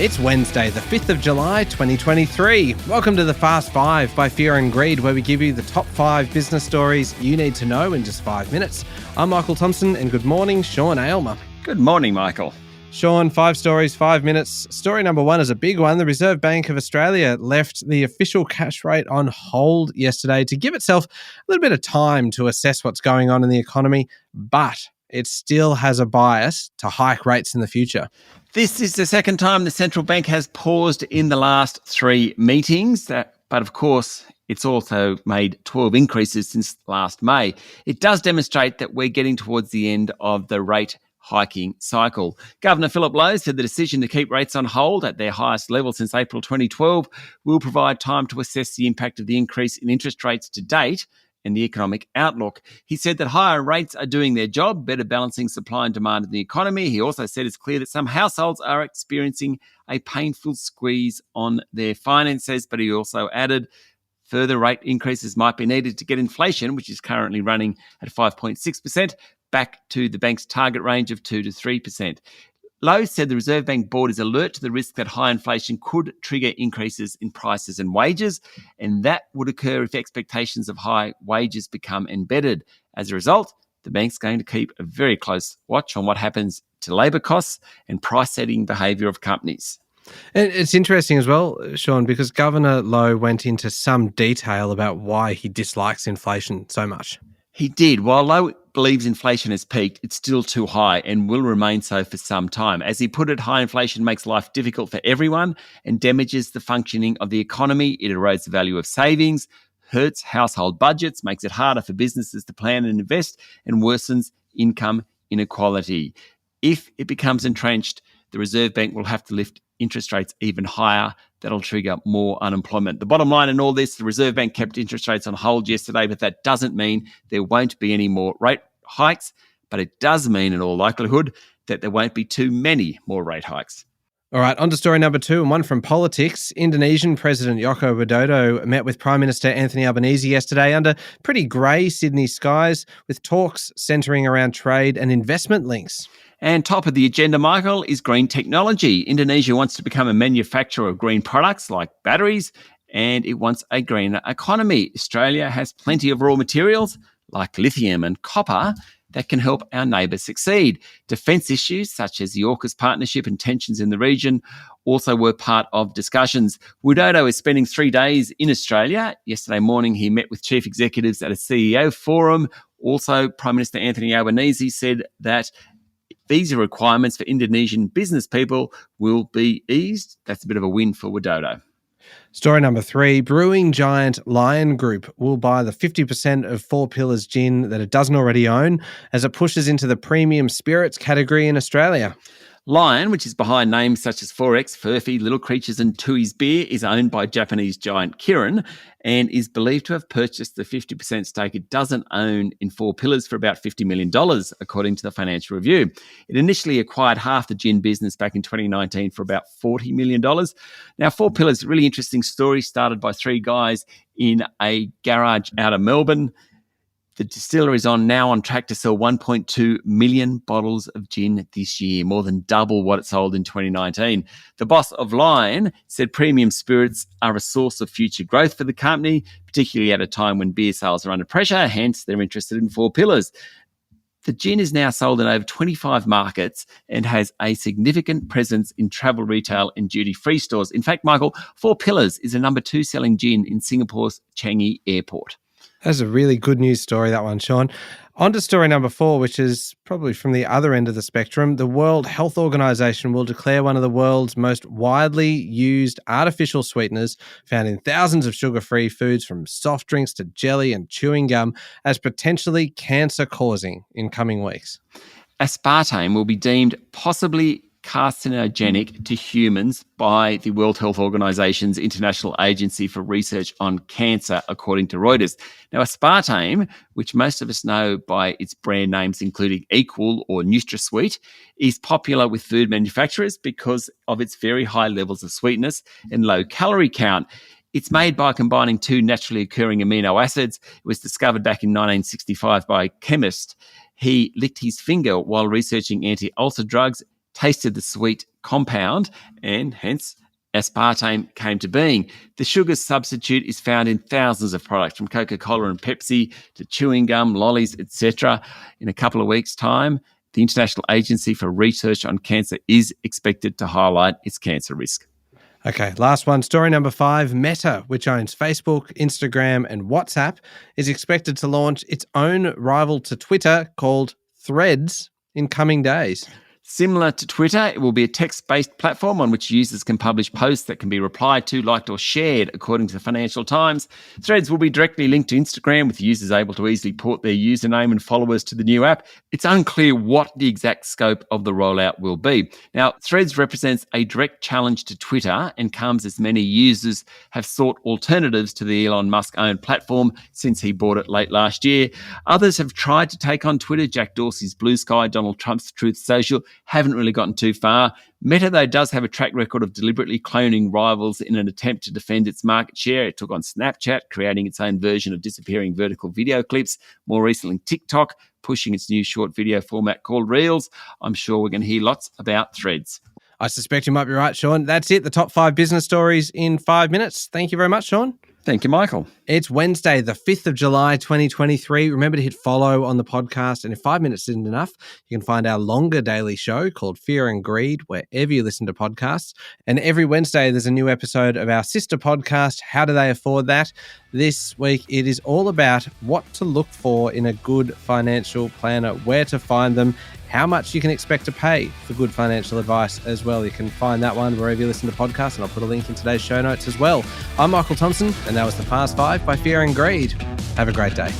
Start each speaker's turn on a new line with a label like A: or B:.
A: It's Wednesday, the 5th of July, 2023. Welcome to the Fast 5 by Fear and Greed, where we give you the top 5 business stories you need to know in just 5 minutes. I'm Michael Thompson, and good morning, Sean Aylmer.
B: Good morning, Michael.
A: Sean, 5 stories, 5 minutes. Story number 1 is a big one. The Reserve Bank of Australia left the official cash rate on hold yesterday to give itself a little bit of time to assess what's going on in the economy, but it still has a bias to hike rates in the future.
B: This is the second time the central bank has paused in the last 3 meetings, but of course, it's also made 12 increases since last May. It does demonstrate that we're getting towards the end of the rate hiking cycle. Governor Philip Lowe said the decision to keep rates on hold at their highest level since April 2012 will provide time to assess the impact of the increase in interest rates to date and the economic outlook. He said that higher rates are doing their job, better balancing supply and demand in the economy. He also said it's clear that some households are experiencing a painful squeeze on their finances, but he also added further rate increases might be needed to get inflation, which is currently running at 5.6%, back to the bank's target range of 2 to 3%. Lowe said the Reserve Bank Board is alert to the risk that high inflation could trigger increases in prices and wages, and that would occur if expectations of high wages become embedded. As a result, the bank's going to keep a very close watch on what happens to labour costs and price-setting behaviour of companies.
A: And it's interesting as well, Sean, because Governor Lowe went into some detail about why he dislikes inflation so much.
B: He did. While Lowe believes inflation has peaked, it's still too high and will remain so for some time. As he put it, high inflation makes life difficult for everyone and damages the functioning of the economy. It erodes the value of savings, hurts household budgets, makes it harder for businesses to plan and invest, and worsens income inequality. If it becomes entrenched, the Reserve Bank will have to lift interest rates even higher. That'll trigger more unemployment. The bottom line in all this, the Reserve Bank kept interest rates on hold yesterday, but that doesn't mean there won't be any more rate hikes, but it does mean in all likelihood that there won't be too many more rate hikes.
A: All right, on to story number 2, and one from politics. Indonesian President Joko Widodo met with Prime Minister Anthony Albanese yesterday under pretty grey Sydney skies, with talks centring around trade and investment links.
B: And top of the agenda, Michael, is green technology. Indonesia wants to become a manufacturer of green products like batteries, and it wants a greener economy. Australia has plenty of raw materials like lithium and copper that can help our neighbours succeed. Defence issues such as the AUKUS partnership and tensions in the region also were part of discussions. Widodo is spending 3 days in Australia. Yesterday morning, he met with chief executives at a CEO forum. Also, Prime Minister Anthony Albanese said that visa requirements for Indonesian business people will be eased. That's a bit of a win for Widodo.
A: Story number 3, brewing giant Lion Group will buy the 50% of Four Pillars gin that it doesn't already own as it pushes into the premium spirits category in Australia.
B: Lion, which is behind names such as 4X, Furphy, Little Creatures and Tui's Beer, is owned by Japanese giant Kirin and is believed to have purchased the 50% stake it doesn't own in Four Pillars for about $50 million, according to the Financial Review. It initially acquired half the gin business back in 2019 for about $40 million. Now, Four Pillars, really interesting story, started by 3 guys in a garage out of Melbourne. The distillery is now on track to sell 1.2 million bottles of gin this year, more than double what it sold in 2019. The boss of Lion said premium spirits are a source of future growth for the company, particularly at a time when beer sales are under pressure, hence they're interested in Four Pillars. The gin is now sold in over 25 markets and has a significant presence in travel retail and duty-free stores. In fact, Michael, Four Pillars is the number 2 selling gin in Singapore's Changi Airport.
A: That's a really good news story, that one, Sean. On to story number 4, which is probably from the other end of the spectrum. The World Health Organization will declare one of the world's most widely used artificial sweeteners found in thousands of sugar-free foods, from soft drinks to jelly and chewing gum, as potentially cancer-causing in coming weeks.
B: Aspartame will be deemed possibly carcinogenic to humans by the World Health Organization's International Agency for Research on Cancer, according to Reuters. Now, aspartame, which most of us know by its brand names including Equal or NutraSweet, is popular with food manufacturers because of its very high levels of sweetness and low calorie count. It's made by combining 2 naturally occurring amino acids. It was discovered back in 1965 by a chemist. He licked his finger while researching anti-ulcer drugs, tasted the sweet compound, and hence aspartame came to being. The sugar substitute is found in thousands of products, from Coca-Cola and Pepsi to chewing gum, lollies, etc. In a couple of weeks' time, the International Agency for Research on Cancer is expected to highlight its cancer risk.
A: Okay, last one. Story number 5. Meta, which owns Facebook, Instagram, and WhatsApp, is expected to launch its own rival to Twitter called Threads in coming days.
B: Similar to Twitter, it will be a text-based platform on which users can publish posts that can be replied to, liked, or shared, according to the Financial Times. Threads will be directly linked to Instagram, with users able to easily port their username and followers to the new app. It's unclear what the exact scope of the rollout will be. Now, Threads represents a direct challenge to Twitter and comes as many users have sought alternatives to the Elon Musk-owned platform since he bought it late last year. Others have tried to take on Twitter. Jack Dorsey's Blue Sky, Donald Trump's Truth Social haven't really gotten too far. Meta, though, does have a track record of deliberately cloning rivals in an attempt to defend its market share. It took on Snapchat, creating its own version of disappearing vertical video clips. More recently, TikTok, pushing its new short video format called Reels. I'm sure we're going to hear lots about Threads.
A: I suspect you might be right, Sean. That's it, the top 5 business stories in 5 minutes. Thank you very much, Sean.
B: Thank you, Michael.
A: It's Wednesday, the 5th of July, 2023. Remember to hit follow on the podcast. And if 5 minutes isn't enough, you can find our longer daily show called Fear and Greed wherever you listen to podcasts. And every Wednesday, there's a new episode of our sister podcast, How Do They Afford That? This week, it is all about what to look for in a good financial planner, where to find them, how much you can expect to pay for good financial advice as well. You can find that one wherever you listen to podcasts, and I'll put a link in today's show notes as well. I'm Michael Thompson, and that was The Fast 5 by Fear and Greed. Have a great day.